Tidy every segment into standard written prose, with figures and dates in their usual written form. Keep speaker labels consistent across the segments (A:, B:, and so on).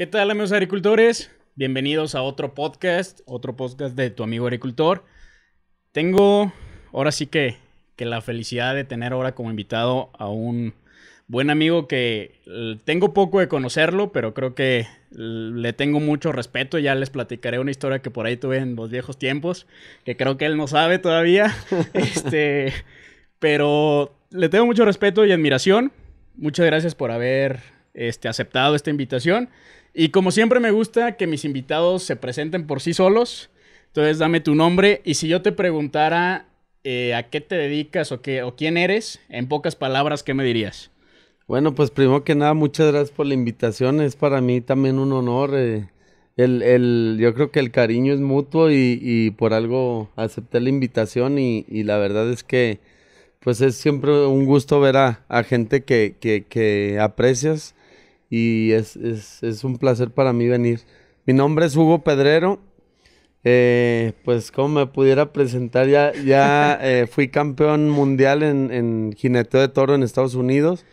A: ¿Qué tal, amigos agricultores? Bienvenidos a otro podcast de tu amigo agricultor. Tengo ahora sí que la felicidad de tener ahora como invitado a un buen amigo que tengo poco de conocerlo, pero creo que le tengo mucho respeto. Ya les platicaré una historia que por ahí tuve en los viejos tiempos, que creo que él no sabe todavía. Pero le tengo mucho respeto y admiración. Muchas gracias por haber aceptado esta invitación. Y como siempre me gusta que mis invitados se presenten por sí solos. Entonces dame tu nombre y si yo te preguntara a qué te dedicas o quién eres, en pocas palabras, ¿qué me dirías?
B: Bueno, pues primero que nada, muchas gracias por la invitación. Es para mí también un honor. Yo creo que el cariño es mutuo y por algo acepté la invitación y la verdad es que pues es siempre un gusto ver a gente que aprecias y es un placer para mí venir. Mi nombre es Hugo Pedrero. Pues como me pudiera presentar, ya fui campeón mundial en jineteo de toro en Estados Unidos.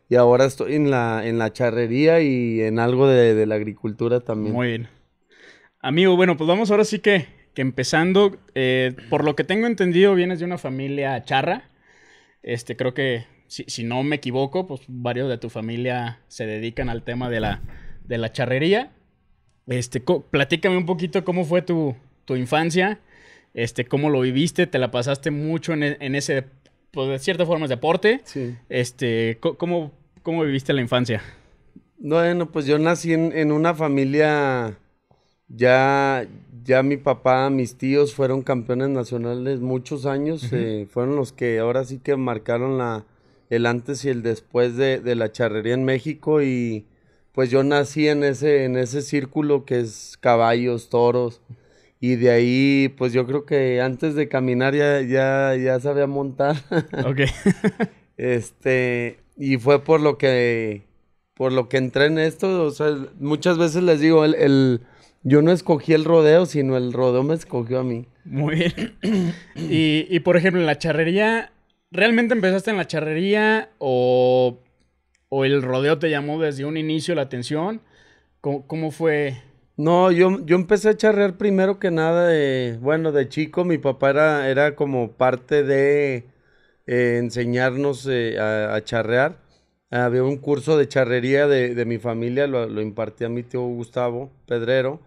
B: Y ahora estoy en la charrería y en algo de la agricultura también.
A: Muy bien. Amigo, bueno, pues vamos ahora sí que empezando. Por lo que tengo entendido, vienes de una familia charra. Creo que, si no me equivoco, pues varios de tu familia se dedican al tema de la charrería. Platícame un poquito cómo fue tu infancia, cómo lo viviste, te la pasaste mucho en ese, pues de cierta forma es deporte.
B: Sí.
A: ¿Cómo viviste la infancia?
B: Bueno, pues yo nací en una familia, ya mi papá, mis tíos fueron campeones nacionales muchos años, fueron los que ahora sí que marcaron el antes y el después de la charrería en México y pues yo nací en ese círculo que es caballos, toros y de ahí pues yo creo que antes de caminar ya sabía montar.
A: Ok.
B: Y fue por lo que entré en esto, o sea, muchas veces les digo, yo no escogí el rodeo, sino el rodeo me escogió a mí.
A: Muy bien. Y por ejemplo, en la charrería, ¿realmente empezaste en la charrería o el rodeo te llamó desde un inicio la atención? ¿Cómo fue?
B: No, yo empecé a charrear primero que nada, de chico, mi papá era como parte de enseñarnos a charrear. Había un curso de charrería de mi familia, lo impartía mi tío Gustavo Pedrero,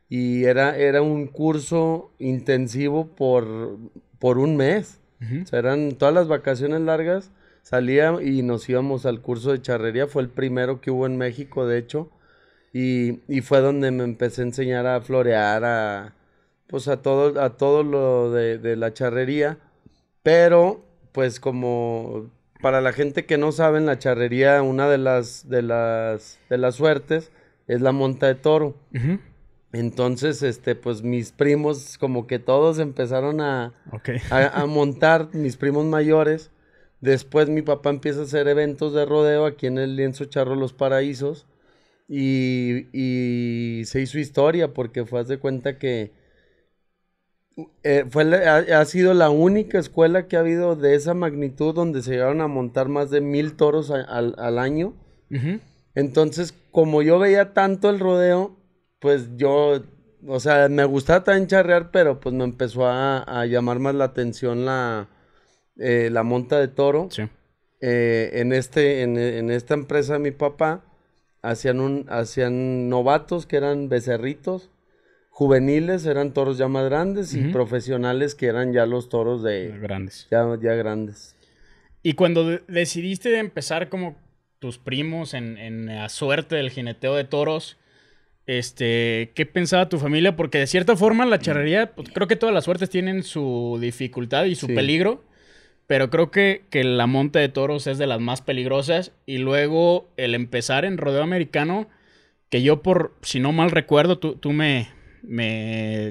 B: y era un curso intensivo por un mes.
A: Ujú.
B: O sea, eran todas las vacaciones largas, salía y nos íbamos al curso de charrería, fue el primero que hubo en México, de hecho, y fue donde me empecé a enseñar a florear, pues a todo lo de la charrería, pero pues como para la gente que no sabe, en la charrería una de las suertes es la monta de toro.
A: Ujú.
B: Entonces, pues mis primos, como que todos empezaron
A: Ok.
B: a montar, mis primos mayores. Después mi papá empieza a hacer eventos de rodeo aquí en el Lienzo Charro Los Paraísos. Y se hizo historia porque haz de cuenta que ha sido la única escuela que ha habido de esa magnitud donde se llegaron a montar más de 1,000 toros al año.
A: Ujú.
B: Entonces, como yo veía tanto el rodeo, pues yo, o sea, me gustaba también charrear, pero pues me empezó a llamar más la atención la monta de toro.
A: Sí.
B: En esta empresa de mi papá hacían novatos que eran becerritos, juveniles eran toros ya más grandes y
A: Ujú.
B: profesionales que eran ya los toros
A: Grandes.
B: ya grandes.
A: Y cuando decidiste empezar como tus primos en la suerte del jineteo de toros, ¿qué pensaba tu familia? Porque de cierta forma la charrería, pues, creo que todas las suertes tienen su dificultad y su
B: Sí.
A: peligro, pero creo que la monta de toros es de las más peligrosas. Y luego el empezar en rodeo americano, que yo si no mal recuerdo, tú me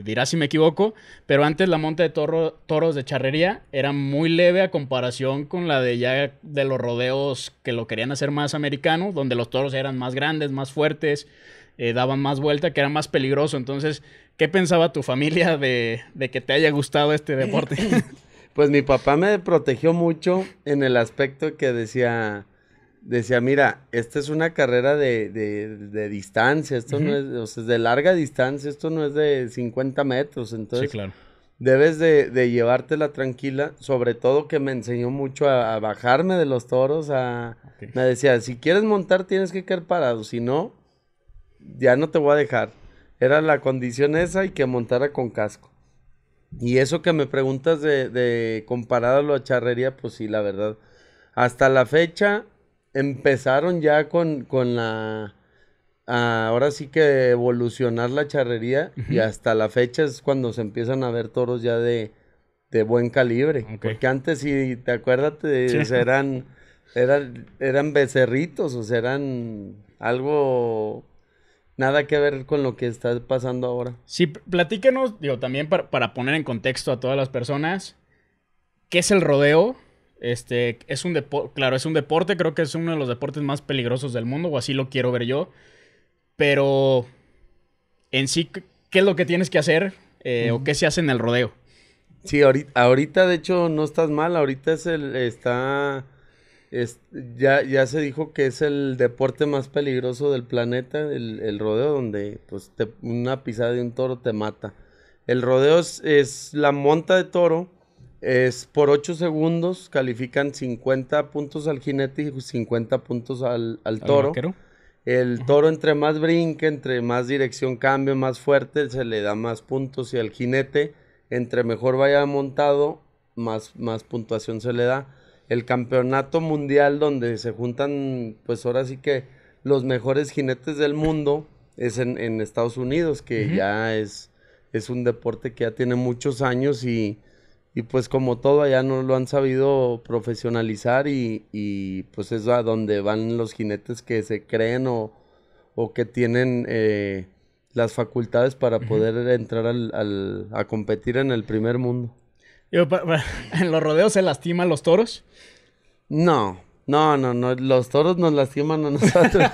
A: dirás si me equivoco, pero antes la monta de toros de charrería era muy leve a comparación con la de los rodeos que lo querían hacer más americano, donde los toros eran más grandes, más fuertes, daban más vuelta, que era más peligroso. Entonces, ¿qué pensaba tu familia de que te haya gustado este deporte?
B: Pues mi papá me protegió mucho en el aspecto que decía, decía, mira, esta es una carrera de distancia, esto no es, o sea, es de larga distancia, esto no es de 50 metros,
A: Sí,
B: entonces
A: claro.
B: debes de llevártela tranquila, sobre todo que me enseñó mucho a bajarme de los toros,
A: Ok.
B: me decía, si quieres montar tienes que quedar parado, si no, ya no te voy a dejar. Era la condición esa y que montara con casco. Y eso que me preguntas de compararlo a charrería, pues sí, la verdad. Hasta la fecha empezaron ya con ahora sí que evolucionar la charrería y
A: Ujú.
B: hasta la fecha es cuando se empiezan a ver toros ya de buen calibre.
A: Ok.
B: Porque antes, si te acuerdas,
A: Sí.
B: o sea, eran becerritos, o sea, eran algo nada que ver con lo que está pasando ahora.
A: Sí, platícanos, digo, también para poner en contexto a todas las personas, ¿qué es el rodeo? Es un deporte, claro, es un deporte, creo que es uno de los deportes más peligrosos del mundo, o así lo quiero ver yo, pero en sí, ¿qué es lo que tienes que hacer o
B: Ujú.
A: qué se hace en el rodeo?
B: Sí, ahorita de hecho no estás mal, ahorita es, ya se dijo que es el deporte más peligroso del planeta, el rodeo, donde pues una pisada de un toro te mata. El rodeo es la monta de toro, es por 8 segundos, califican 50 puntos al jinete y 50 puntos al
A: ¿Al
B: toro.
A: vaquero?
B: El
A: Ajá.
B: toro entre más brinque, entre más dirección cambie, más fuerte, se le da más puntos y al jinete, entre mejor vaya montado, más puntuación se le da. El campeonato mundial donde se juntan, pues ahora sí que los mejores jinetes del mundo es en Estados Unidos, que
A: Ujú.
B: ya es un deporte que ya tiene muchos años y pues como todo allá no lo han sabido profesionalizar y pues es a donde van los jinetes que se creen o que tienen las facultades para
A: Ujú.
B: poder entrar a competir en el primer mundo.
A: Digo, en los rodeos se lastiman los toros.
B: No, no, los toros nos lastiman a nosotros.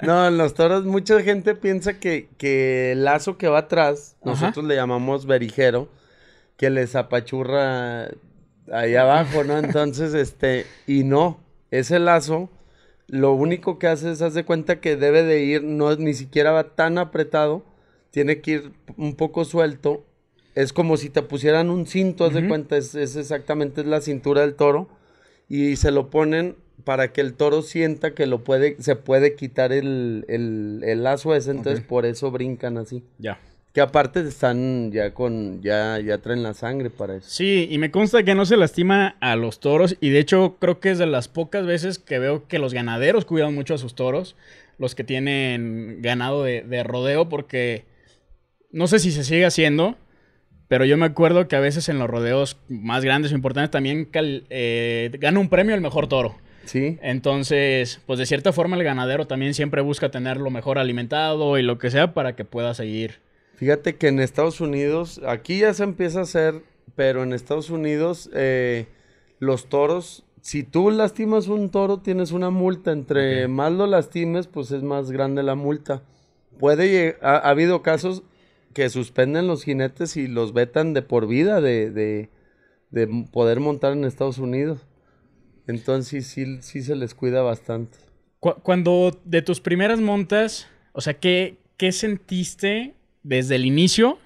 B: No, en los toros mucha gente piensa que el lazo que va atrás,
A: Ajá.
B: nosotros le llamamos berijero, que les apachurra ahí abajo, ¿no? Entonces, y no, ese lazo, lo único que hace es, haz de cuenta que debe de ir, no, ni siquiera va tan apretado, tiene que ir un poco suelto, es como si te pusieran un cinto, haz de
A: Ujú.
B: cuenta, es exactamente es la cintura del toro, y se lo ponen para que el toro sienta que se puede quitar el lazo ese,
A: Ok,
B: entonces por eso brincan así.
A: ya.
B: Que aparte están ya traen la sangre para eso.
A: Sí, y me consta que no se lastima a los toros y de hecho creo que es de las pocas veces que veo que los ganaderos cuidan mucho a sus toros, los que tienen ganado de rodeo, porque no sé si se sigue haciendo, pero yo me acuerdo que a veces en los rodeos más grandes o importantes también gana un premio el mejor toro.
B: Sí,
A: Entonces, pues de cierta forma el ganadero también siempre busca tenerlo mejor alimentado y lo que sea para que pueda seguir.
B: fíjate que en Estados Unidos, aquí ya se empieza a hacer, pero en Estados Unidos los toros, si tú lastimas un toro, tienes una multa.
A: Ok.
B: Entre más lo lastimes, pues es más grande la multa. Ha habido casos que suspenden los jinetes y los vetan de por vida de poder montar en Estados Unidos. Entonces sí se les cuida bastante.
A: Cuando de tus primeras montas, o sea, ¿qué sentiste desde el inicio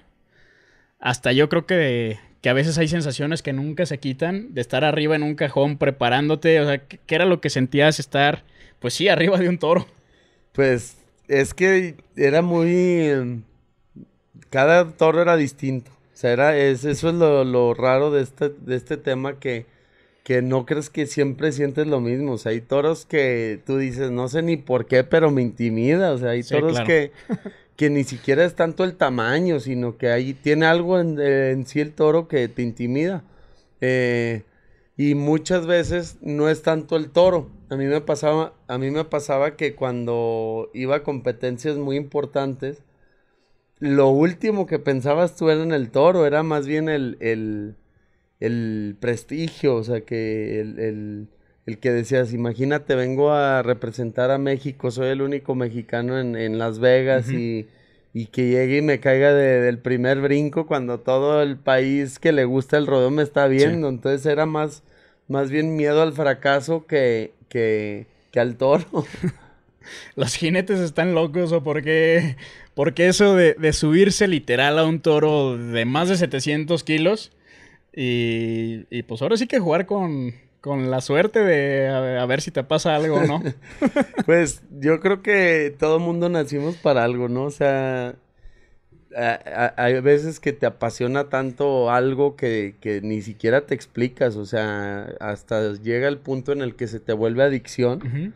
A: hasta yo creo que a veces hay sensaciones que nunca se quitan de estar arriba en un cajón preparándote? O sea, ¿qué era lo que sentías estar, pues sí, arriba de un toro?
B: Pues es que era muy... Cada toro era distinto. O sea, eso es lo raro de este tema que no crees que siempre sientes lo mismo. O sea, hay toros que tú dices, no sé ni por qué, pero me intimida. O sea, hay
A: Sí,
B: toros
A: claro.
B: que ni siquiera es tanto el tamaño, sino que ahí tiene algo en sí el toro que te intimida. Eh, y muchas veces no es tanto el toro. A mí me pasaba que cuando iba a competencias muy importantes, lo último que pensabas tú era en el toro, era más bien el prestigio, o sea, que el que decías, imagínate, vengo a representar a México, soy el único mexicano en Las Vegas
A: Ujú.
B: y que llegue y me caiga del primer brinco cuando todo el país que le gusta el rodeo me está
A: Sí.
B: viendo. Entonces era más bien miedo al fracaso que que al toro.
A: Los jinetes están locos o porque eso de subirse literal a un toro de más de 700 kilos y pues ahora sí que jugar con la suerte de a ver si te pasa algo o no.
B: Pues yo creo que todo mundo nacimos para algo, ¿no? O sea, hay veces que te apasiona tanto algo que ni siquiera te explicas, o sea, hasta llega el punto en el que se te vuelve adicción.
A: Ujú.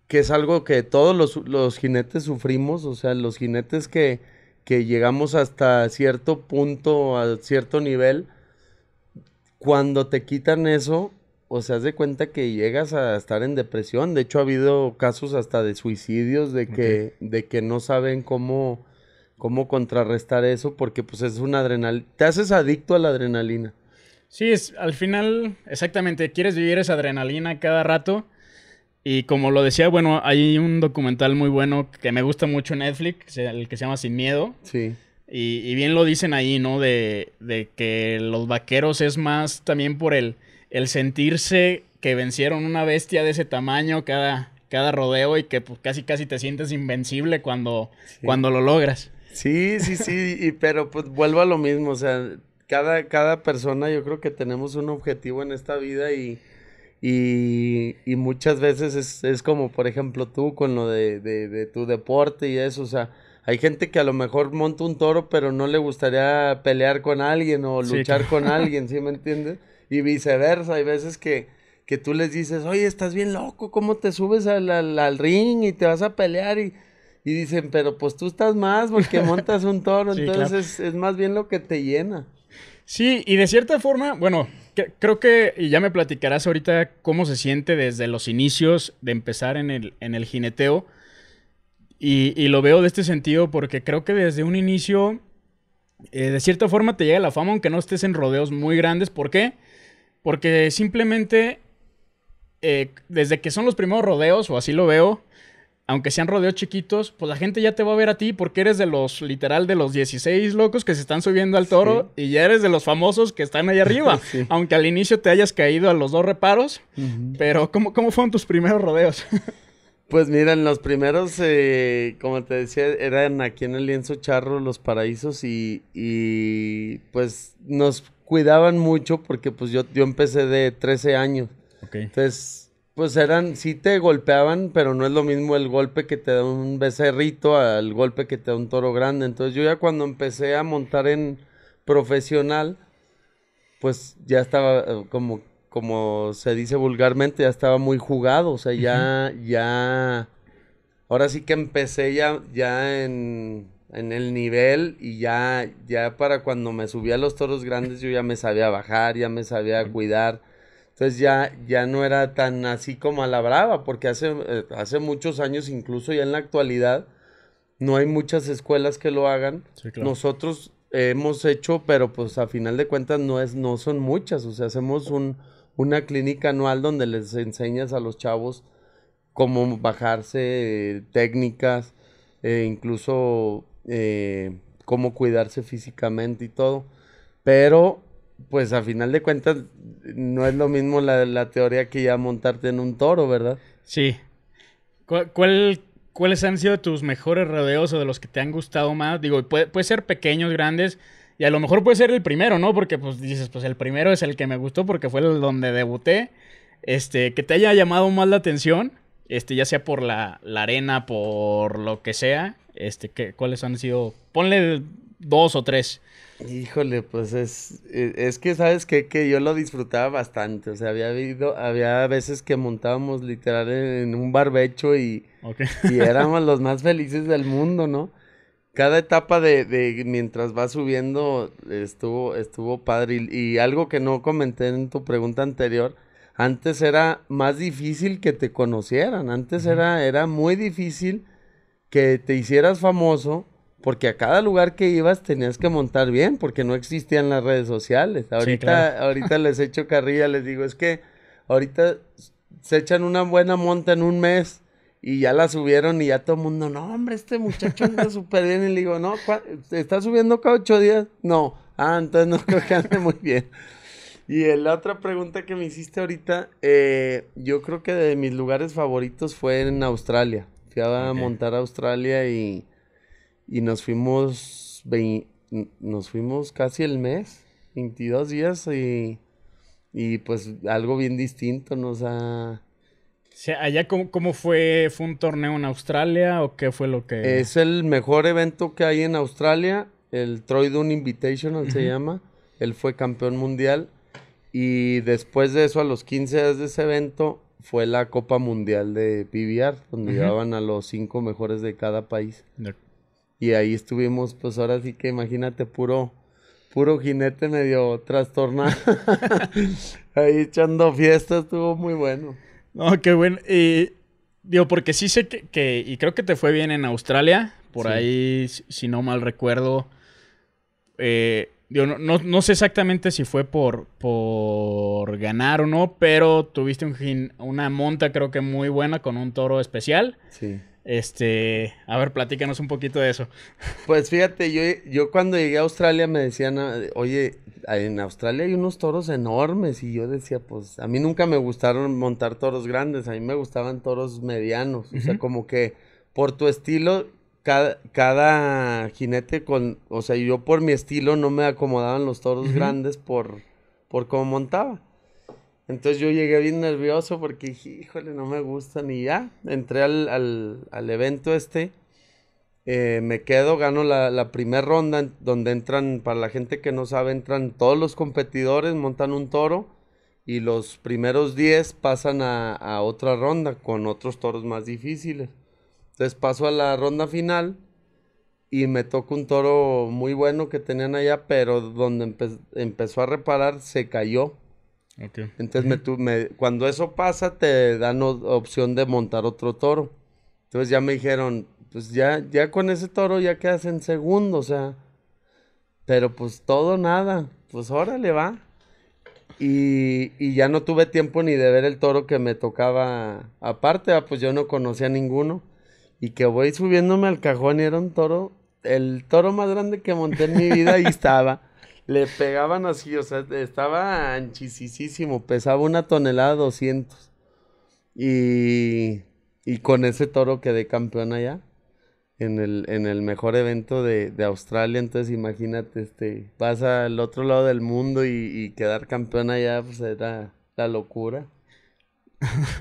B: Que es algo que todos los jinetes sufrimos, o sea, los jinetes que llegamos hasta cierto punto, a cierto nivel, cuando te quitan eso, o sea, haz de cuenta que llegas a estar en depresión. De hecho, ha habido casos hasta de suicidios, de que no saben cómo contrarrestar eso, porque pues es una adrenalina, te haces adicto a la adrenalina.
A: Sí, al final, exactamente, quieres vivir esa adrenalina cada rato. Y como lo decía, bueno, hay un documental muy bueno que me gusta mucho en Netflix, el que se llama Sin Miedo.
B: Sí.
A: Y bien lo dicen ahí, ¿no? De que los vaqueros es más también por el sentirse que vencieron una bestia de ese tamaño cada rodeo y que pues, casi te sientes invencible
B: Sí.
A: cuando lo logras.
B: Sí, pero pues vuelvo a lo mismo, o sea, cada persona yo creo que tenemos un objetivo en esta vida y muchas veces es como, por ejemplo, tú con lo de tu deporte y eso, o sea, hay gente que a lo mejor monta un toro, pero no le gustaría pelear con alguien o
A: Sí,
B: luchar
A: claro.
B: con alguien, ¿sí me entiendes? Y viceversa, hay veces que tú les dices, oye, estás bien loco, ¿cómo te subes al ring y te vas a pelear? Y dicen, pero pues tú estás más porque montas un toro,
A: Sí, claro.
B: entonces es más bien lo que te llena.
A: Sí, y de cierta forma, bueno, creo que, y ya me platicarás ahorita cómo se siente desde los inicios de empezar en el jineteo. Y lo veo de este sentido porque creo que desde un inicio, de cierta forma te llega la fama, aunque no estés en rodeos muy grandes. ¿Por qué? Porque simplemente, desde que son los primeros rodeos, o así lo veo, aunque sean rodeos chiquitos, pues la gente ya te va a ver a ti porque eres de los, literal, de los 16 locos que se están subiendo al toro
B: Sí.
A: y ya eres de los famosos que están ahí arriba.
B: Sí.
A: Aunque al inicio te hayas caído a los dos reparos,
B: Ujú.
A: pero ¿cómo fueron tus primeros rodeos?
B: Pues mira, en los primeros, como te decía, eran aquí en el Lienzo Charro, Los Paraísos, y pues nos cuidaban mucho porque pues yo empecé de 13 años.
A: Ok.
B: Entonces, pues sí te golpeaban, pero no es lo mismo el golpe que te da un becerrito al golpe que te da un toro grande. Entonces yo ya cuando empecé a montar en profesional, pues ya estaba como se dice vulgarmente, ya estaba muy jugado, o sea,
A: Ujú.
B: ahora sí que empecé ya en el nivel y ya para cuando me subía a los toros grandes yo ya me sabía bajar, ya me sabía cuidar, entonces ya no era tan así como a la brava, porque hace muchos años, incluso ya en la actualidad, no hay muchas escuelas que lo hagan.
A: Sí, claro.
B: Nosotros hemos hecho, pero pues a final de cuentas no son muchas. O sea, hacemos una clínica anual donde les enseñas a los chavos cómo bajarse, técnicas, incluso cómo cuidarse físicamente y todo. Pero, pues a final de cuentas, no es lo mismo la teoría que ya montarte en un toro, ¿verdad?
A: Sí. ¿Cuáles han sido tus mejores rodeos o de los que te han gustado más? Digo, puede ser pequeños, grandes, y a lo mejor puede ser el primero, ¿no? Porque pues dices, pues el primero es el que me gustó porque fue el donde debuté. Que te haya llamado más la atención, ya sea por la arena, por lo que sea. ¿Cuáles han sido? Ponle dos o tres.
B: Híjole, pues es que sabes que yo lo disfrutaba bastante, o sea, había veces que montábamos literal en un barbecho
A: Ok.
B: y éramos los más felices del mundo, ¿no? Cada etapa de mientras va subiendo estuvo padre y algo que no comenté en tu pregunta anterior, antes era más difícil que te conocieran, antes
A: Ujú.
B: era muy difícil que te hicieras famoso, porque a cada lugar que ibas tenías que montar bien, porque no existían las redes sociales.
A: Sí, claro.
B: Ahorita les echo carrilla, les digo, es que ahorita se echan una buena monta en un mes y ya la subieron y ya todo el mundo, no, hombre, este muchacho anda súper bien. Y le digo, no, ¿está subiendo cada 8 días? No, entonces no creo que ande muy bien. Y la otra pregunta que me hiciste ahorita, yo creo que de mis lugares favoritos fue en Australia. Fui a
A: Ok.
B: montar a Australia y nos fuimos casi el mes, 22 días y pues algo bien distinto, ¿no? O sea,
A: O sea, allá cómo fue, ¿fue un torneo en Australia o qué fue lo que...?
B: es el mejor evento que hay en Australia, el Troy Dunn Invitational se
A: Ujú.
B: llama. Él fue campeón mundial y después de eso, a los 15 días de ese evento, fue la Copa Mundial de PBR, donde
A: Ujú.
B: llevaban a los 5 mejores de cada país.
A: De-
B: Y ahí estuvimos, pues ahora sí que imagínate, puro jinete medio trastornado. Ahí echando fiesta, estuvo muy bueno.
A: No, qué bueno. Y digo, porque sí sé y creo que te fue bien en Australia. Por
B: Sí.
A: ahí, si no mal recuerdo. Digo, no sé exactamente si fue por ganar o no, pero tuviste una monta creo que muy buena con un toro especial.
B: Sí.
A: A ver, platícanos un poquito de eso.
B: Pues fíjate, yo cuando llegué a Australia me decían, oye, en Australia hay unos toros enormes. Y yo decía, pues a mí nunca me gustaron montar toros grandes, a mí me gustaban toros medianos. O sea,
A: Ujú.
B: como que por tu estilo, cada jinete o sea, yo por mi estilo no me acomodaban los toros
A: Ujú.
B: grandes por cómo montaba. Entonces yo llegué bien nervioso porque dije, híjole, no me gustan. Y ya, entré al evento me quedo, gano la primera ronda donde entran, para la gente que no sabe, entran todos los competidores, montan un toro y los primeros 10 pasan a otra ronda con otros toros más difíciles. Entonces paso a la ronda final y me toca un toro muy bueno que tenían allá, pero donde empezó a reparar se cayó.
A: Ok.
B: Entonces
A: Ujú.
B: cuando eso pasa te dan opción de montar otro toro. Entonces ya me dijeron, pues ya con ese toro ya quedas en segundo, o sea, pero pues todo nada, pues órale va. Y ya no tuve tiempo ni de ver el toro que me tocaba aparte, pues yo no conocía ninguno. Y que voy subiéndome al cajón y era un toro, el toro más grande que monté en mi vida y estaba. Le pegaban así, o sea, estaba anchicísimo, pesaba 1,200 toneladas. Y con ese toro quedé campeón allá, en el mejor evento de Australia. Entonces imagínate, vas al otro lado del mundo y quedar campeón allá, pues era la locura.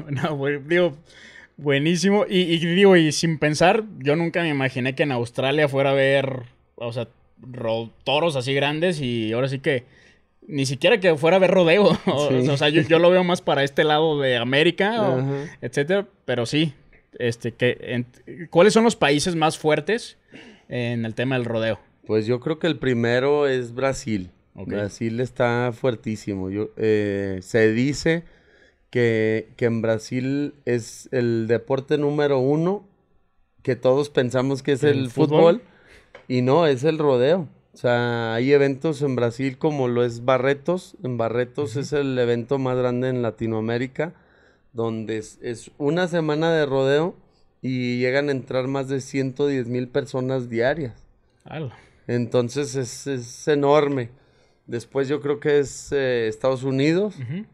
A: No, digo, buenísimo. Y digo, y sin pensar, yo nunca me imaginé que en Australia fuera a ver, o sea, toros así grandes y ahora sí que ni siquiera que fuera a ver rodeo. O
B: Sí,
A: sea, yo lo veo más para este lado de América,
B: ajá.
A: etcétera. Pero sí, ¿cuáles son los países más fuertes en el tema del rodeo?
B: Pues yo creo que el primero es Brasil.
A: Ok.
B: Brasil está fuertísimo. Se dice que en Brasil es el deporte número uno, que todos pensamos que es
A: ¿El
B: el
A: fútbol?
B: fútbol, y no, es el rodeo. O sea, hay eventos en Brasil como lo es Barretos. En Barretos
A: Ujú.
B: es el evento más grande en Latinoamérica, donde es una semana de rodeo y llegan a entrar más de 110,000 personas diarias.
A: Ala.
B: Entonces es enorme. Después yo creo que es Estados Unidos
A: Ujú.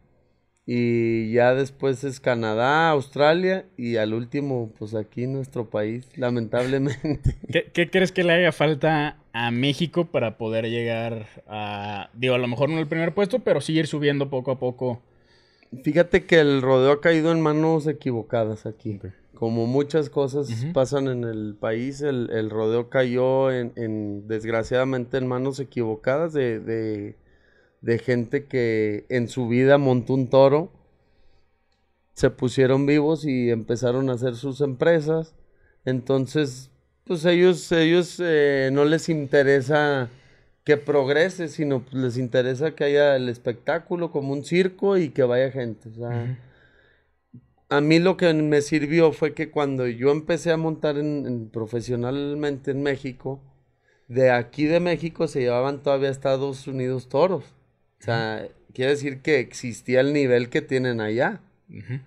B: y ya después es Canadá, Australia y al último pues aquí nuestro país, lamentablemente.
A: ¿Qué crees que le haga falta a México para poder llegar digo, a lo mejor no el primer puesto, pero sí ir subiendo poco a poco?
B: Fíjate que el rodeo ha caído en manos equivocadas aquí.
A: Ok.
B: Como muchas cosas
A: Ujú.
B: pasan en el país, el rodeo cayó desgraciadamente en manos equivocadas de gente que en su vida montó un toro, se pusieron vivos y empezaron a hacer sus empresas. Entonces, pues ellos no les interesa que progrese, sino pues, les interesa que haya el espectáculo como un circo y que vaya gente. O sea,
A: Ujú.
B: a mí lo que me sirvió fue que cuando yo empecé a montar profesionalmente en México, de aquí de México se llevaban todavía a Estados Unidos toros. O sea, quiere decir que existía el nivel que tienen allá.
A: Ujú.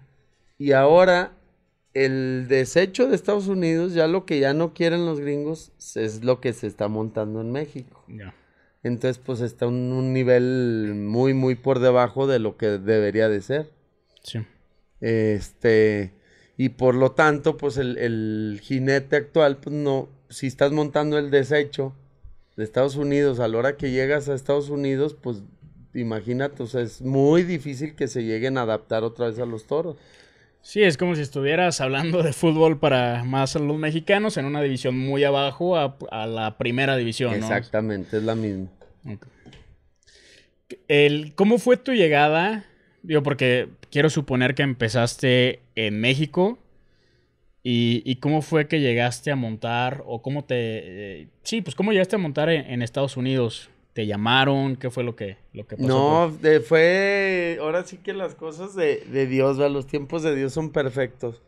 B: Y ahora el desecho de Estados Unidos, ya lo que ya no quieren los gringos, es lo que se está montando en México.
A: Ya.
B: entonces pues está un nivel muy, muy por debajo de lo que debería de ser.
A: Sí.
B: Y por lo tanto, pues el jinete actual, pues no, si estás montando el desecho de Estados Unidos, a la hora que llegas a Estados Unidos, pues imagínate, o sea, es muy difícil que se lleguen a adaptar otra vez a los toros.
A: Sí, es como si estuvieras hablando de fútbol para más los mexicanos en una división muy abajo a la primera división, ¿no?
B: Exactamente, es la misma.
A: Okay. ¿Cómo fue tu llegada? Digo, porque quiero suponer que empezaste en México. ¿Y cómo fue que llegaste a montar? O cómo sí, pues cómo llegaste a montar en Estados Unidos. ¿Te llamaron? ¿Qué fue lo que pasó?
B: No, fue, ahora sí que las cosas de Dios, ¿verdad? Los tiempos de Dios son perfectos.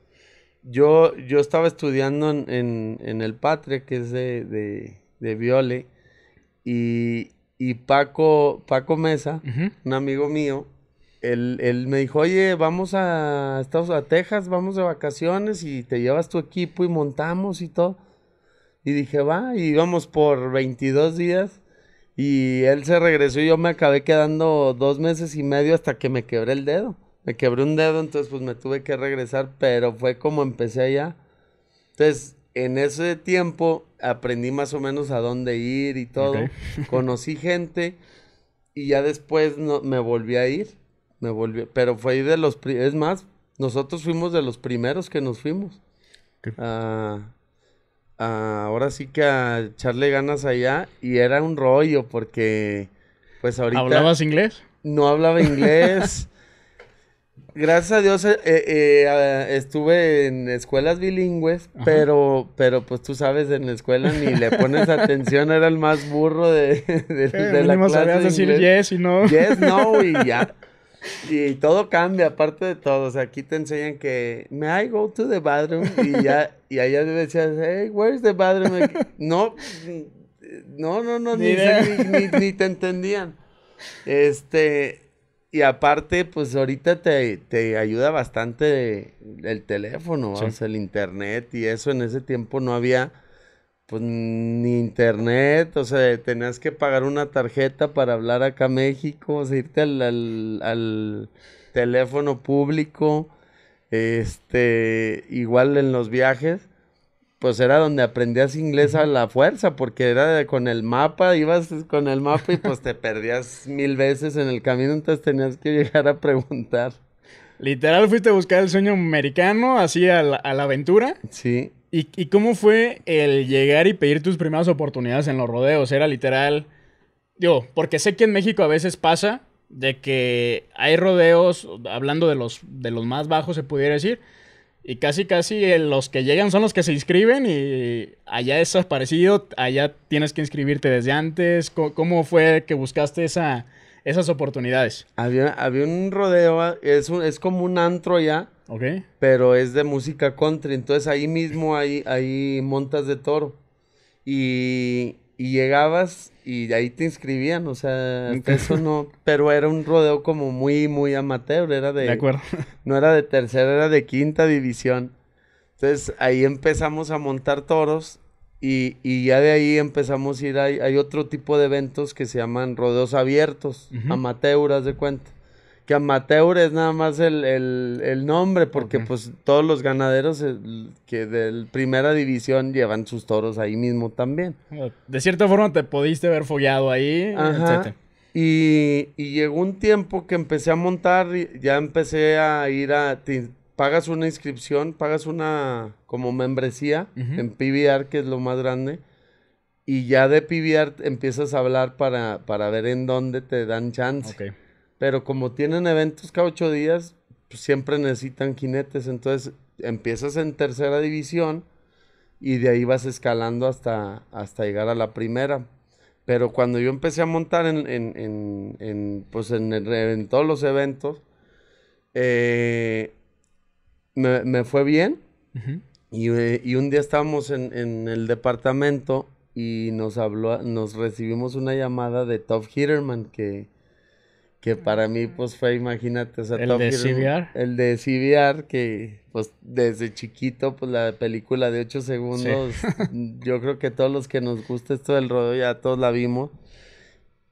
B: Yo estaba estudiando en el Patre, que es de Viole, y Paco Mesa,
A: Ujú.
B: un amigo mío, él me dijo, oye, vamos a Texas, vamos de vacaciones y te llevas tu equipo y montamos y todo. Y dije, va, y íbamos por 22 días y él se regresó y yo me acabé quedando 2 meses y medio hasta que me quebré el dedo. Me quebré un dedo, entonces pues me tuve que regresar, pero fue como empecé allá. Entonces, en ese tiempo aprendí más o menos a dónde ir y todo.
A: Ok.
B: Conocí gente y ya después no, me volví a ir. Pero fue de es más, nosotros fuimos de los primeros que nos fuimos.
A: Ok.
B: Ahora sí que a echarle ganas allá y era un rollo porque pues ahorita
A: ¿Hablabas inglés?
B: no hablaba inglés. Gracias a Dios estuve en escuelas bilingües,
A: Ajá.
B: pero pues tú sabes, en la escuela ni le pones atención, era el más burro de la
A: Mínimo
B: clase
A: sabías
B: de
A: decir
B: inglés.
A: yes y no.
B: Yes, no, y ya. Y todo cambia, aparte de todo. O sea, aquí te enseñan que, may I go to the bathroom? Y allá decías, hey, where's the bathroom? No, no,
A: Ni idea.
B: ni te entendían. Y aparte, pues ahorita te ayuda bastante el teléfono,
A: Sí.
B: o sea, el internet y eso. En ese tiempo no había, pues, ni internet, o sea, tenías que pagar una tarjeta para hablar acá a México, o sea, irte al teléfono público, igual en los viajes, pues era donde aprendías inglés a la fuerza, porque era con el mapa, ibas con el mapa y pues te perdías 1000 veces en el camino, entonces tenías que llegar a preguntar.
A: Literal fuiste a buscar el sueño americano, así a la aventura.
B: Sí.
A: ¿Y cómo fue el llegar y pedir tus primeras oportunidades en los rodeos? Era literal. Digo, porque sé que en México a veces pasa de que hay rodeos, hablando de los más bajos se pudiera decir, y casi los que llegan son los que se inscriben y allá es parecido, allá tienes que inscribirte desde antes. ¿Cómo fue que buscaste esas oportunidades?
B: Había un rodeo, es como un antro ya,
A: ¿Ok?
B: pero es de música country, entonces ahí mismo hay montas de toro. Y llegabas y ahí te inscribían, o sea, hasta eso no, pero era un rodeo como muy, muy amateur,
A: De acuerdo.
B: no era de tercera, era de quinta división. Entonces ahí empezamos a montar toros y ya de ahí empezamos a ir, hay otro tipo de eventos que se llaman rodeos abiertos,
A: Ujú.
B: amateur, haz de cuenta. Que amateur es nada más el nombre, porque
A: Ok.
B: pues todos los ganaderos que de primera división llevan sus toros ahí mismo también.
A: De cierta forma te pudiste haber follado ahí,
B: Ajá.
A: etcétera.
B: Y llegó un tiempo que empecé a montar, y ya empecé a ir pagas una inscripción, pagas una como membresía
A: Ujú.
B: en PBR, que es lo más grande, y ya de PBR empiezas a hablar para ver en dónde te dan chance.
A: Ok.
B: Pero como tienen eventos cada 8 días, pues siempre necesitan jinetes. Entonces empiezas en tercera división y de ahí vas escalando hasta llegar a la primera. Pero cuando yo empecé a montar pues en todos los eventos, eh, me fue bien.
A: Ujú.
B: Y un día estábamos en el departamento y nos recibimos una llamada de Top Hitterman que para mí pues fue, imagínate, o sea,
A: El
B: Top
A: de
B: Gear,
A: CBR.
B: el de CBR, que pues desde chiquito, pues la película de 8
A: Sí.
B: segundos, yo creo que todos los que nos gusta esto del rodeo ya todos la vimos,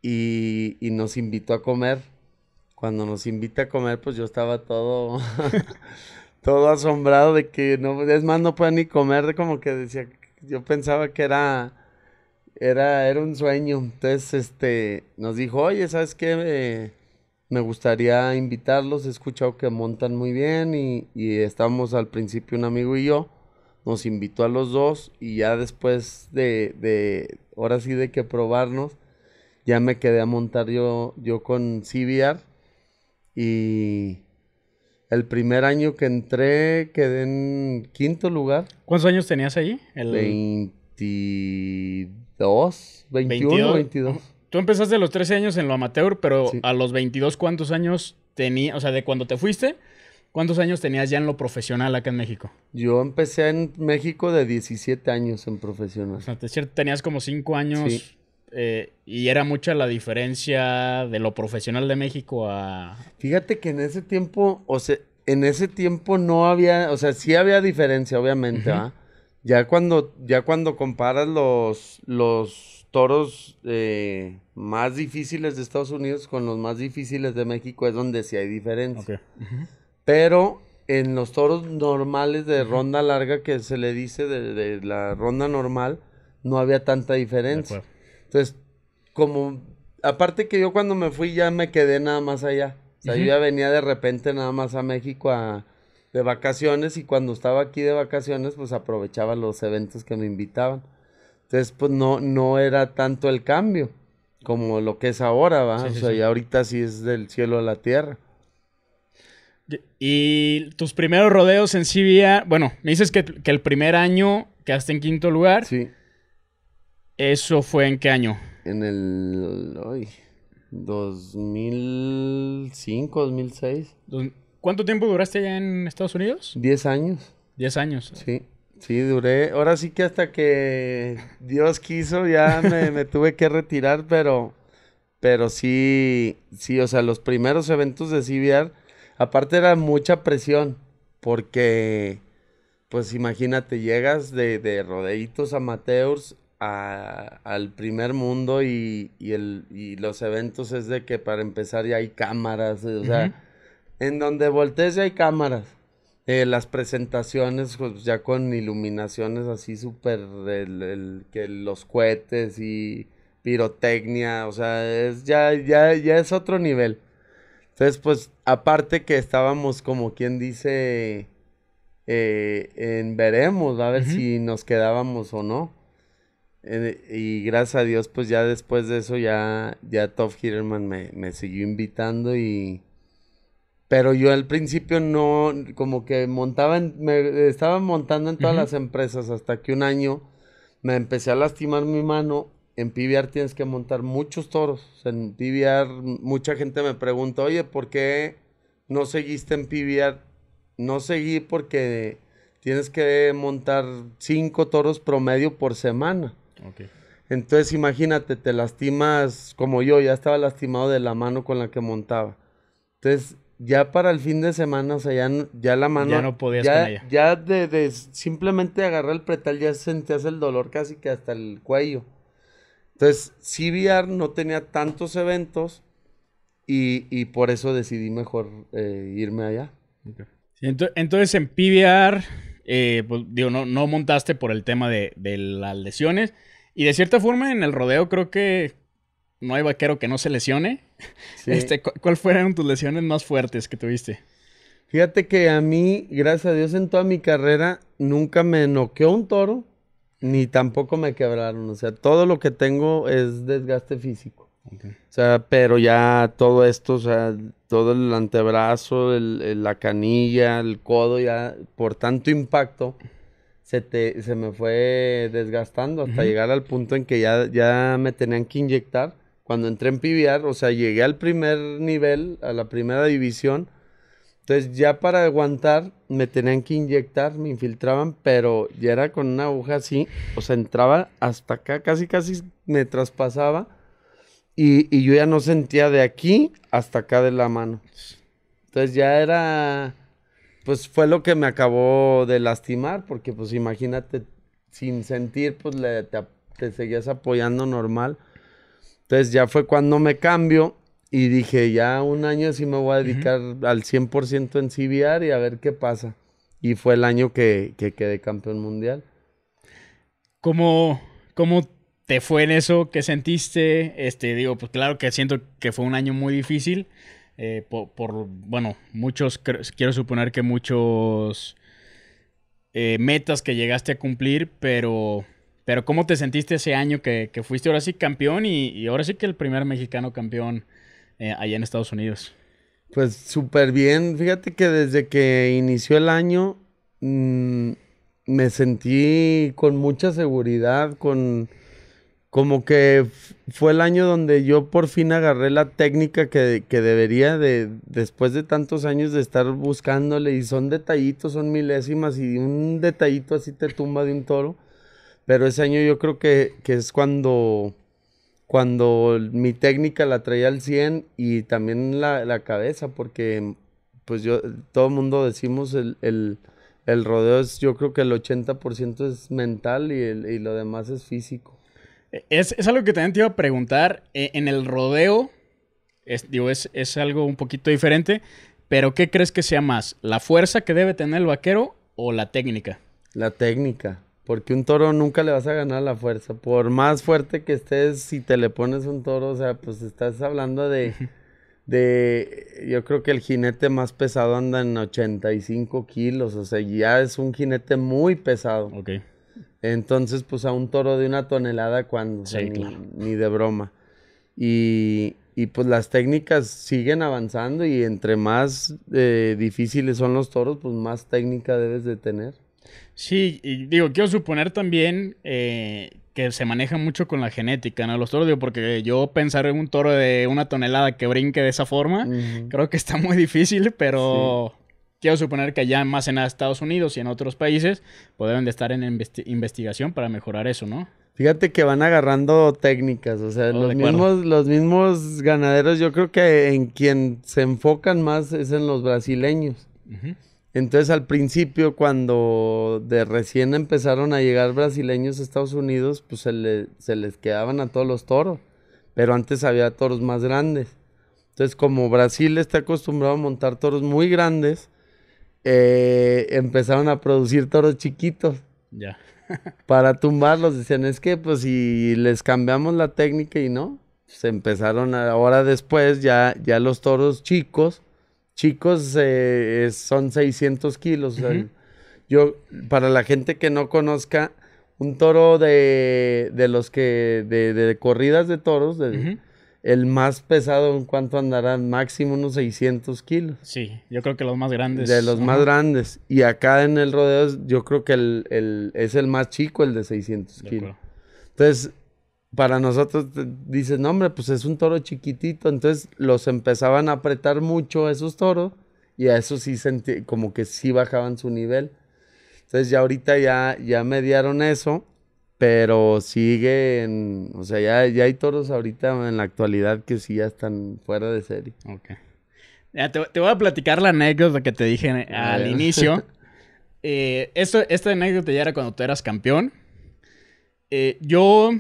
B: y nos invitó a comer. Cuando nos invita a comer, pues yo estaba todo, todo asombrado de que no, es más, no podía ni comer, de como que decía, yo pensaba que era un sueño. Entonces, nos dijo, oye, ¿sabes qué? Me gustaría invitarlos, he escuchado que montan muy bien y estábamos al principio un amigo y yo, nos invitó a los dos y ya después ahora sí de que probarnos, ya me quedé a montar yo con CBR y el primer año que entré quedé en quinto lugar,
A: ¿Cuántos años tenías ahí?
B: 22, 21,
A: 22.
B: 22.
A: Tú empezaste a los 13 años en lo amateur, pero
B: Sí.
A: a los 22, ¿cuántos años tenías? O sea, de cuando te fuiste, ¿cuántos años tenías ya en lo profesional acá en México?
B: Yo empecé en México de 17 años en
A: O
B: profesional.
A: sea, tenías como 5
B: Sí.
A: años y era mucha la diferencia de lo profesional de México a...
B: Fíjate que en ese tiempo, o sea, en ese tiempo no había, o sea, sí había diferencia, obviamente,
A: Ujú.
B: ¿va? Ya cuando comparas los toros más difíciles de Estados Unidos con los más difíciles de México es donde sí hay
A: Ok.
B: diferencia.
A: Ujú.
B: Pero en los toros normales de ronda larga que se le dice de la ronda normal, no había tanta
A: De
B: diferencia.
A: acuerdo.
B: Entonces, como, aparte que yo cuando me fui ya me quedé nada más allá. O sea, yo
A: Ujú.
B: ya venía de repente nada más a México de vacaciones y cuando estaba aquí de vacaciones, pues aprovechaba los eventos que me invitaban. Entonces, pues no era tanto el cambio como lo que es ahora, ¿va?
A: Sí,
B: O
A: sí,
B: sea,
A: sí.
B: y ahorita sí es del cielo a la tierra.
A: Y tus primeros rodeos en CBA, bueno, me dices que el primer año quedaste en quinto lugar.
B: Sí,
A: ¿Eso fue en qué año?
B: en el 2005, 2006,
A: ¿Cuánto tiempo duraste allá en Estados Unidos?
B: 10 años.
A: 10 años.
B: Sí, sí, duré. Ahora sí que hasta que Dios quiso ya me tuve que retirar, pero sí, sí, o sea, los primeros eventos de CBR, aparte era mucha presión, porque, pues imagínate, llegas de rodeitos amateurs al primer mundo y los eventos es de que para empezar ya hay cámaras, o
A: Ujú.
B: sea, en donde voltees ya hay cámaras. Las presentaciones pues, ya con iluminaciones así súper, que los cohetes y pirotecnia, o sea, ya es otro nivel. Entonces, pues, aparte que estábamos como quien dice, en veremos, a ver
A: Ujú.
B: si nos quedábamos o no. Y gracias a Dios, pues ya después de eso ya Top Hitterman me siguió invitando pero yo al principio no, como que me estaba montando en todas
A: Ujú.
B: las empresas hasta que un año me empecé a lastimar mi mano. En PBR tienes que montar muchos toros. O sea, en PBR mucha gente me pregunta, oye, ¿por qué no seguiste en PBR? No seguí porque tienes que montar 5 toros promedio por semana.
A: Ok.
B: Entonces imagínate, te lastimas como yo, ya estaba lastimado de la mano con la que montaba. Entonces, ya para el fin de semana, o sea, ya la
A: Ya
B: mano,
A: no podías con
B: ya,
A: ella.
B: ya de simplemente agarrar el pretal, ya sentías el dolor casi que hasta el cuello. Entonces, CBR no tenía tantos eventos y por eso decidí mejor irme allá.
A: Ok. Sí, entonces en PBR, pues, digo, no montaste por el tema de las lesiones. Y de cierta forma en el rodeo creo que no hay vaquero que no se lesione.
B: Sí.
A: ¿Cuál fueron tus lesiones más fuertes que tuviste?
B: Fíjate que a mí, gracias a Dios, en toda mi carrera, nunca me noqueó un toro, ni tampoco me quebraron. O sea, todo lo que tengo es desgaste físico.
A: Ok.
B: O sea, pero ya todo esto, o sea, todo el antebrazo, la canilla, el codo, ya por tanto impacto, se me fue desgastando hasta
A: Ujú.
B: llegar al punto en que ya me tenían que inyectar. Cuando entré en PBR, o sea, llegué al primer nivel, a la primera división. Entonces ya para aguantar me tenían que inyectar, me infiltraban, pero ya era con una aguja así, o sea, entraba hasta acá, casi me traspasaba y yo ya no sentía de aquí hasta acá de la mano. Entonces ya era, pues fue lo que me acabó de lastimar, porque pues imagínate, sin sentir, pues te seguías apoyando normal. Entonces ya fue cuando me cambio y dije, ya un año sí me voy a dedicar al 100% en CBR y a ver qué pasa. Y fue el año que quedé campeón mundial.
A: ¿Cómo te fue en eso? ¿Qué sentiste? Digo, pues claro que siento que fue un año muy difícil. Bueno, quiero suponer que muchos metas que llegaste a cumplir, pero ¿cómo te sentiste ese año que fuiste ahora sí campeón y ahora sí que el primer mexicano campeón allá en Estados Unidos?
B: Pues súper bien. Fíjate que desde que inició el año me sentí con mucha seguridad, como que fue el año donde yo por fin agarré la técnica que debería después de tantos años de estar buscándole y son detallitos, son milésimas y un detallito así te tumba de un toro. Pero ese año yo creo que es cuando mi técnica la traía al 100 y también la cabeza, porque pues todo el mundo decimos el rodeo es, yo creo que el 80% es mental y lo demás es físico.
A: Es algo que también te iba a preguntar. En el rodeo, es algo un poquito diferente, pero ¿qué crees que sea más? ¿La fuerza que debe tener el vaquero o la técnica?
B: La técnica, porque un toro nunca le vas a ganar la fuerza. Por más fuerte que estés, si te le pones un toro, o sea, pues estás hablando yo creo que el jinete más pesado anda en 85 kilos, o sea, ya es un jinete muy pesado.
A: Ok.
B: Entonces, pues a un toro de 1 tonelada, cuando, o sea,
A: Sí, claro.
B: ni de broma. Y pues las técnicas siguen avanzando y entre más difíciles son los toros, pues más técnica debes de tener.
A: Sí, y digo, quiero suponer también que se maneja mucho con la genética, ¿no? Los toros, digo, porque yo pensar en un toro de 1 tonelada que brinque de esa forma, creo que está muy difícil, pero quiero suponer que allá más en Estados Unidos y en otros países, pues deben de estar en investigación para mejorar eso, ¿no?
B: Fíjate que van agarrando técnicas, o sea,
A: Oh, de acuerdo.
B: los mismos ganaderos, yo creo que en quien se enfocan más es en los brasileños.
A: Ujú.
B: Entonces, al principio, cuando de recién empezaron a llegar brasileños a Estados Unidos, pues se les quedaban a todos los toros. Pero antes había toros más grandes. Entonces, como Brasil está acostumbrado a montar toros muy grandes, empezaron a producir toros chiquitos
A: Ya.
B: para tumbarlos. Decían, es que pues si les cambiamos la técnica y no, se empezaron ahora después ya los toros chicos son 600 kilos. O sea,
A: Ujú.
B: para la gente que no conozca, un toro de los de corridas de toros,
A: Ujú.
B: el más pesado, ¿en cuánto andarán? Máximo unos 600 kilos.
A: Sí, yo creo que los más
B: De
A: grandes.
B: los más
A: Ajá.
B: grandes. Y acá en el rodeo, yo creo que es el más chico, el de 600
A: De
B: kilos.
A: acuerdo.
B: Entonces, para nosotros, dices, no, hombre, pues es un toro chiquitito. Entonces, los empezaban a apretar mucho esos toros. Y a eso sí sentí, como que sí bajaban su nivel. Entonces, ya ahorita ya mediaron eso. Pero siguen, o sea, ya hay toros ahorita en la actualidad que sí ya están fuera de serie.
A: Ok. Ya, te voy a platicar la anécdota que te dije
B: A
A: al
B: ver.
A: inicio. Esta anécdota ya era cuando tú eras campeón. Yo,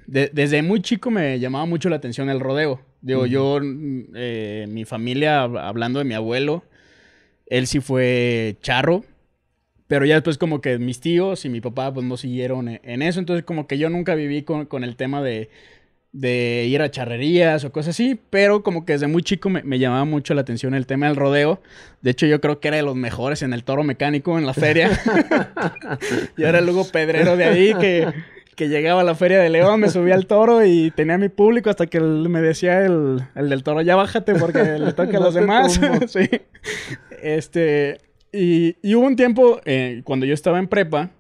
A: desde muy chico me llamaba mucho la atención el rodeo. Digo, mi familia, hablando de mi abuelo, él sí fue charro, pero ya después como que mis tíos y mi papá pues no siguieron en eso. Entonces como que yo nunca viví con el tema de ir a charrerías o cosas así, pero como que desde muy chico me llamaba mucho la atención el tema del rodeo. De hecho, yo creo que era de los mejores en el toro mecánico en la feria. Yo era el Lugo Pedrero de ahí que llegaba a la feria de León, me subía al toro y tenía mi público hasta que me decía el del toro, ya bájate porque le toca a
B: No
A: los
B: te
A: demás.
B: tumbo.
A: Sí. Y hubo un tiempo cuando yo estaba en prepa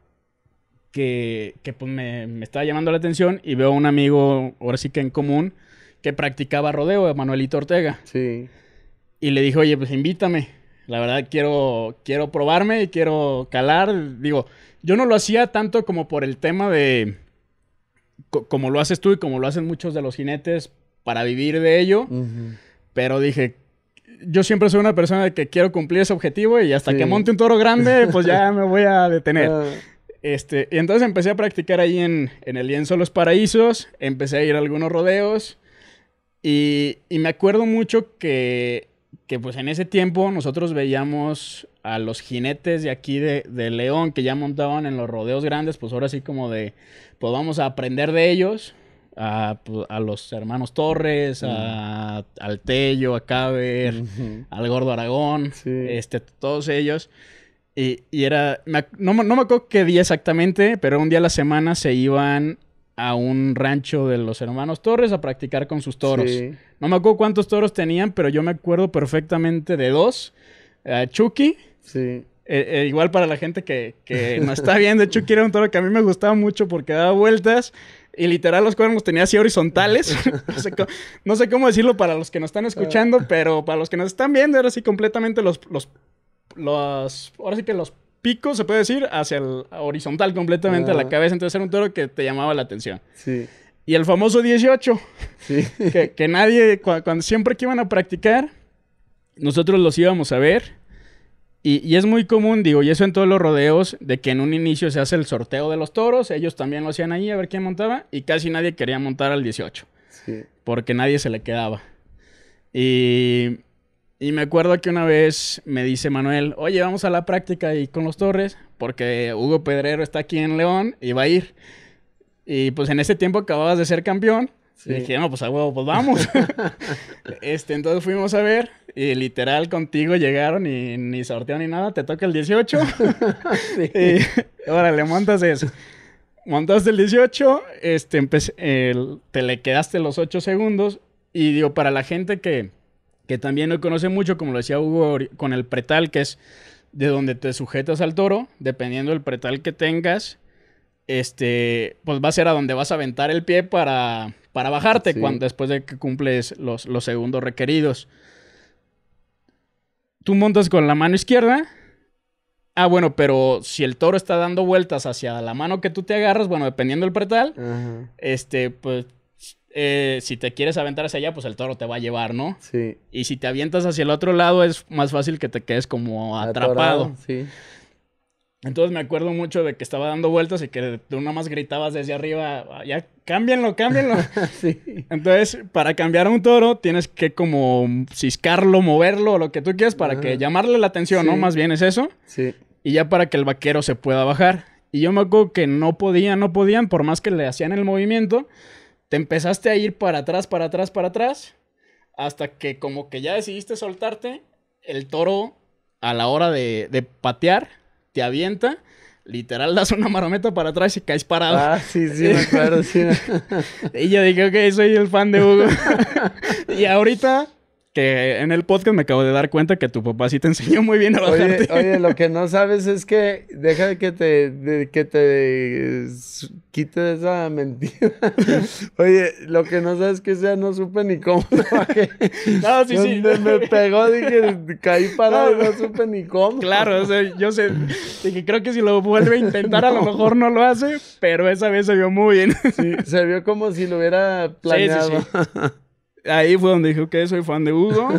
A: que pues me estaba llamando la atención y veo a un amigo, ahora sí que en común, que practicaba rodeo, Manuelito Ortega.
B: Sí.
A: Y le dije, oye, pues invítame. La verdad quiero probarme y quiero calar. Digo, yo no lo hacía tanto como por el tema de... como lo haces tú y como lo hacen muchos de los jinetes para vivir de ello.
B: Ujú.
A: Pero dije, yo siempre soy una persona de que quiero cumplir ese objetivo y hasta que
B: Sí.
A: monte un toro grande, pues ya me voy a detener.
B: Ah,
A: Y entonces empecé a practicar ahí en el Lienzo Los Paraísos, empecé a ir a algunos rodeos Y me acuerdo mucho que pues en ese tiempo nosotros veíamos a los jinetes de aquí de León que ya montaban en los rodeos grandes, pues ahora sí como de, pues vamos a aprender de ellos, pues, a los hermanos Torres, al Tello, a Caber, al Gordo Aragón,
B: Sí.
A: Todos ellos. Y era, no me acuerdo qué día exactamente, pero un día a la semana se iban a un rancho de los hermanos Torres a practicar con sus toros.
B: Sí.
A: No me acuerdo cuántos toros tenían, pero yo me acuerdo perfectamente de dos. Chucky,
B: Sí.
A: igual para la gente que no está viendo, Chucky era un toro que a mí me gustaba mucho porque daba vueltas y literal los cuernos tenía así horizontales. No sé cómo decirlo para los que nos están escuchando, pero para los que nos están viendo era así completamente ahora sí que los picos, se puede decir, hacia el horizontal completamente a la cabeza. Entonces era un toro que te llamaba la atención.
B: Sí.
A: Y el famoso 18,
B: Sí.
A: que nadie, cuando siempre que iban a practicar, nosotros los íbamos a ver. Y es muy común, digo, y eso en todos los rodeos, de que en un inicio se hace el sorteo de los toros. Ellos también lo hacían ahí a ver quién montaba. Y casi nadie quería montar al 18.
B: Sí.
A: Porque nadie se le quedaba. Y me acuerdo que una vez me dice Manuel, oye, vamos a la práctica ahí con los Torres, porque Hugo Pedrero está aquí en León y va a ir. Y pues en ese tiempo acababas de ser campeón.
B: Sí.
A: Y dije, no, pues a huevo, pues vamos. Entonces fuimos a ver y literal contigo llegaron y ni sorteo ni nada, te toca el 18.
B: Sí.
A: Y órale, montas eso. Montaste el 18, te le quedaste los 8 segundos. Y digo, para la gente que también no conoce mucho, como lo decía Hugo, con el pretal, que es de donde te sujetas al toro, dependiendo del pretal que tengas, pues va a ser a donde vas a aventar el pie para bajarte
B: Sí.
A: después de que cumples los segundos requeridos. Tú montas con la mano izquierda. Ah, bueno, pero si el toro está dando vueltas hacia la mano que tú te agarras, bueno, dependiendo del pretal,
B: Ajá.
A: pues si te quieres aventar hacia allá, pues el toro te va a llevar, ¿no?
B: Sí.
A: Y si te avientas hacia el otro lado, es más fácil que te quedes como atrapado.
B: Atorado, sí.
A: Entonces me acuerdo mucho de que estaba dando vueltas y que tú nada más gritabas desde arriba, ya, cámbienlo, cámbienlo.
B: Sí.
A: Entonces, para cambiar a un toro, tienes que como ciscarlo, moverlo, o lo que tú quieras, para
B: Ajá.
A: que llamarle la atención, ¿no?
B: Sí.
A: Más bien es eso.
B: Sí.
A: Y ya para que el vaquero se pueda bajar. Y yo me acuerdo que no podían, por más que le hacían el movimiento, te empezaste a ir para atrás, hasta que como que ya decidiste soltarte, el toro a la hora de patear, te avienta, literal das una marometa para atrás y caes parado.
B: Ah, sí, sí, me acuerdo, sí.
A: Y yo dije, ok, soy el fan de Hugo. Y ahorita, que en el podcast me acabo de dar cuenta que tu papá sí te enseñó muy bien a bajarte.
B: Oye, lo que no sabes es que deja de que te quite esa mentira. Oye, lo que no sabes es que ya no supe ni cómo me bajé.
A: No, sí, sí.
B: Donde me pegó, dije, caí parado y no supe ni cómo.
A: Claro, o sea, yo sé, dije, creo que si lo vuelve a intentar a lo mejor no lo hace, pero esa vez se vio muy bien.
B: Sí, se vio como si lo hubiera planeado.
A: Sí. Ahí fue donde dije, ok, soy fan de Hugo.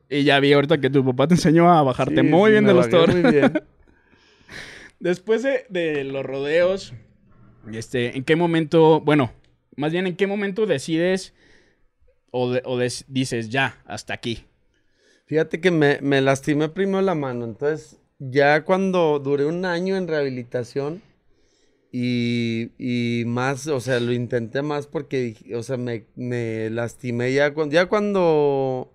A: Y ya vi ahorita que tu papá te enseñó a bajarte
B: Sí,
A: muy
B: sí,
A: bien
B: me
A: de los
B: bajé
A: toros.
B: muy bien.
A: Después de los rodeos, ¿en qué momento, bueno, más bien en qué momento decides dices, ya, hasta aquí?
B: Fíjate que me lastimé primero la mano, entonces ya cuando duré un año en rehabilitación y más, o sea, lo intenté más porque, o sea, me lastimé cuando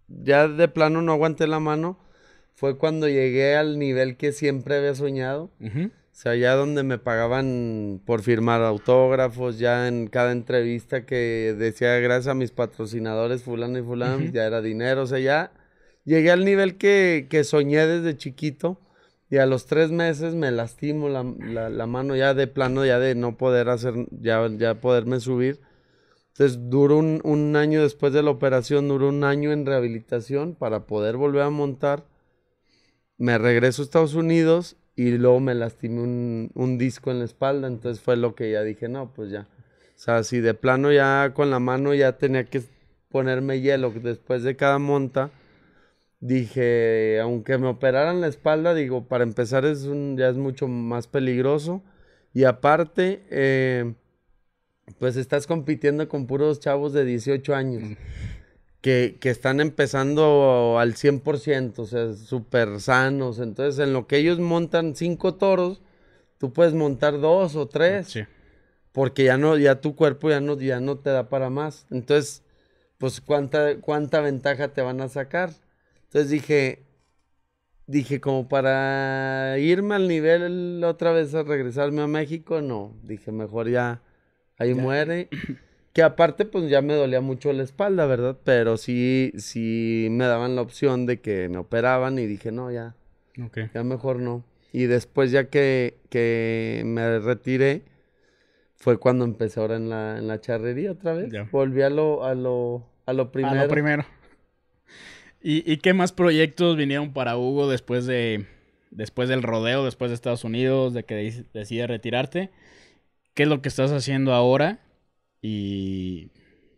B: ya de plano no aguanté la mano, fue cuando llegué al nivel que siempre había soñado.
A: Ujú.
B: O sea, ya donde me pagaban por firmar autógrafos, ya en cada entrevista que decía gracias a mis patrocinadores fulano y fulano,
A: Ujú.
B: ya era dinero. O sea, ya llegué al nivel que soñé desde chiquito y a los 3 meses me lastimo la mano ya de plano, ya de no poder hacer, ya poderme subir. Entonces duró un año después de la operación, duró un año en rehabilitación para poder volver a montar. Me regreso a Estados Unidos y luego me lastimé un disco en la espalda, entonces fue lo que ya dije, no, pues ya. O sea, si de plano ya con la mano ya tenía que ponerme hielo después de cada monta, dije, aunque me operaran la espalda, digo, para empezar ya es mucho más peligroso. Y aparte, pues estás compitiendo con puros chavos de 18 años. Que están empezando al 100%, o sea, súper sanos. Entonces, en lo que ellos montan 5 toros, tú puedes montar 2 o 3,
A: Sí.
B: porque ya tu cuerpo ya no te da para más. Entonces, pues, ¿cuánta ventaja te van a sacar? Entonces dije, como para irme al nivel otra vez a regresarme a México, no. Dije, mejor ya ahí
A: Ya.
B: muere. Que aparte, pues ya me dolía mucho la espalda, ¿verdad? Pero sí me daban la opción de que me operaban y dije, no,
A: Ok.
B: ya mejor no. Y después ya que me retiré, fue cuando empecé ahora en la charrería otra vez.
A: Ya.
B: Volví a lo
A: A lo
B: primero.
A: primero. ¿Y qué más proyectos vinieron para Hugo después del rodeo, después de Estados Unidos, de que decides retirarte? ¿Qué es lo que estás haciendo ahora? Y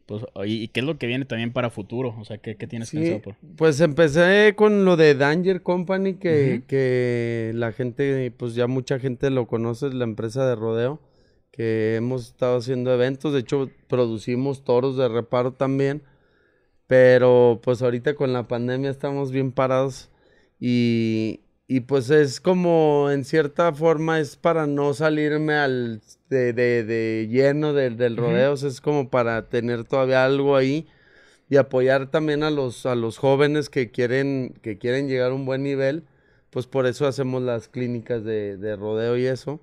A: pues, ¿y qué es lo que viene también para futuro? O sea, ¿qué tienes pensado
B: Sí,
A: por?
B: pues empecé con lo de Danger Company,
A: Ujú.
B: que la gente, pues ya mucha gente lo conoce, es la empresa de rodeo, que hemos estado haciendo eventos, de hecho producimos toros de reparo también, pero pues ahorita con la pandemia estamos bien parados y pues es como en cierta forma es para no salirme de lleno del
A: Ujú.
B: rodeo, o sea, es como para tener todavía algo ahí y apoyar también a los jóvenes que quieren llegar a un buen nivel, pues por eso hacemos las clínicas de rodeo y eso.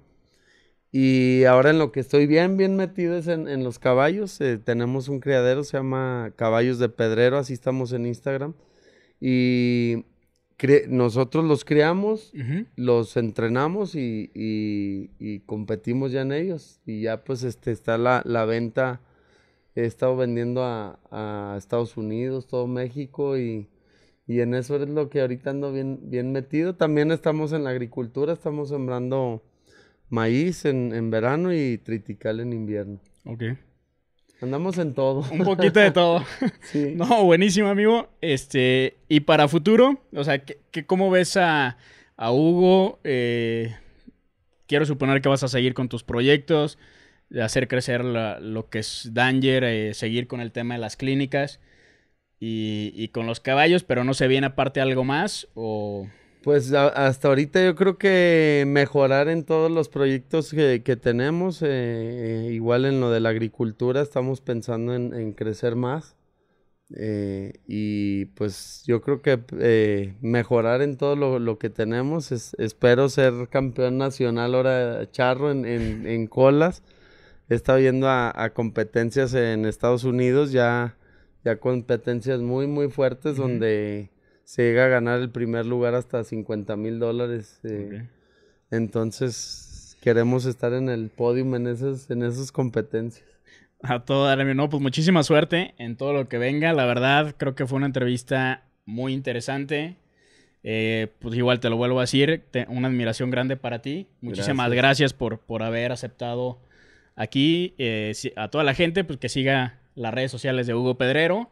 B: Y ahora en lo que estoy bien metido es en los caballos. Tenemos un criadero, se llama Caballos de Pedrero, así estamos en Instagram. Y nosotros los criamos,
A: Ujú.
B: los entrenamos y competimos ya en ellos. Y ya pues está la venta. He estado vendiendo a Estados Unidos, todo México y en eso es lo que ahorita ando bien metido. También estamos en la agricultura, estamos sembrando maíz en verano y triticale en invierno.
A: Ok.
B: Andamos en todo.
A: Un poquito de todo.
B: Sí.
A: No, buenísimo, amigo. Y para futuro, o sea, ¿cómo ves a Hugo? Quiero suponer que vas a seguir con tus proyectos, de hacer crecer lo que es Danger, seguir con el tema de las clínicas y con los caballos, pero no se viene aparte algo más o...
B: Pues hasta ahorita yo creo que mejorar en todos los proyectos que tenemos, igual en lo de la agricultura, estamos pensando en crecer más. Y pues yo creo que mejorar en todo lo que tenemos. Espero ser campeón nacional ahora charro en colas. He estado yendo a competencias en Estados Unidos, ya competencias muy fuertes
A: Ujú.
B: donde se llega a ganar el primer lugar hasta $50,000.
A: Ok.
B: Entonces queremos estar en el podium en esas competencias.
A: A todo dar, amigo. No, pues muchísima suerte en todo lo que venga. La verdad, creo que fue una entrevista muy interesante. Pues igual te lo vuelvo a decir, una admiración grande para ti. Muchísimas
B: Gracias.
A: gracias por haber aceptado aquí. A toda la gente, pues que siga las redes sociales de Hugo Pedrero.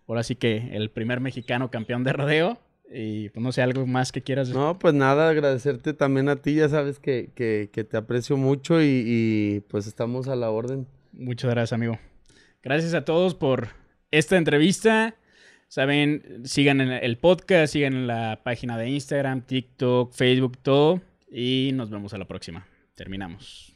A: Ahora sí que el primer mexicano campeón de rodeo. Y pues no sé, algo más que quieras.
B: No, pues nada, agradecerte también a ti, ya sabes que te aprecio mucho y pues estamos a la orden.
A: Muchas gracias, amigo. Gracias a todos por esta entrevista. Saben, sigan en el podcast, sigan en la página de Instagram, TikTok, Facebook, todo. Y nos vemos a la próxima. Terminamos.